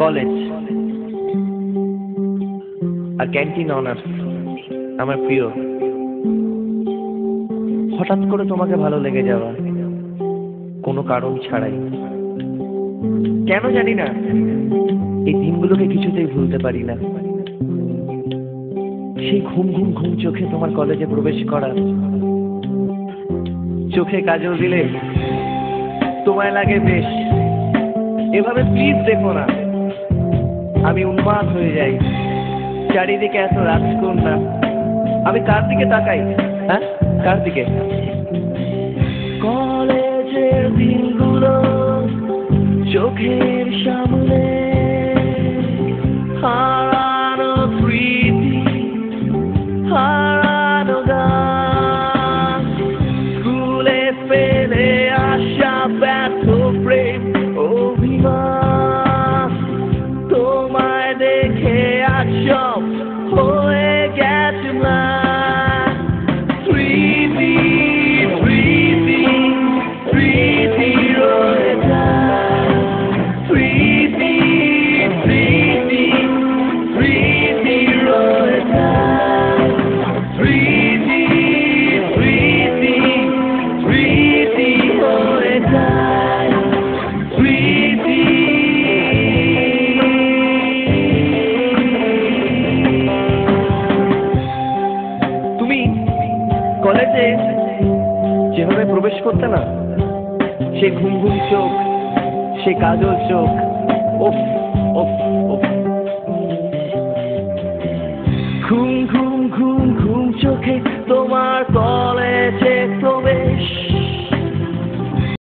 College আর canteen honours আমার প্রিয়। হঠাৎ করে তোমাকে ভালো লেগে যাওয়া, কোনো কারণ ছাড়াই। কেন জানি না, এই দিনগুলোকে কিছুতেই ভুলতে পারি না। সেই ঘুম ঘুম ঘুম চোখে তোমার কলেজে প্রবেশ করা, চোখে কাজল দিলে তোমায় লাগে বেশ। এভাবে প্লিজ দেখো না, আমি উন্মাদ হয়ে যাই। চারিদিকে এত রাজকন্যা, আমি কার দিকে তাকাই? হ্যাঁ, কার দিকে? কলেজের দিনগুলো চোখের সামনে, হারানো স্মৃতি, হারানো গান, স্কুলে ফেলে আসা ব্যর্থ প্রেম অভিমান, তোমায় দেখে আজ সব হয়ে গেছে ম্লান। স্মৃতি স্মৃতি স্মৃতি রয়ে যায়, স্মৃতি স্মৃতি স্মৃতি রয়ে যায়, স্মৃতি স্মৃতি স্মৃতি হয়ে যায়, স্মৃতি। তুমি কলেজে যেভাবে প্রবেশ করতে না, সে ঘুম ঘুম চোখ, সে কাজল চোখ, ওফ ওফ।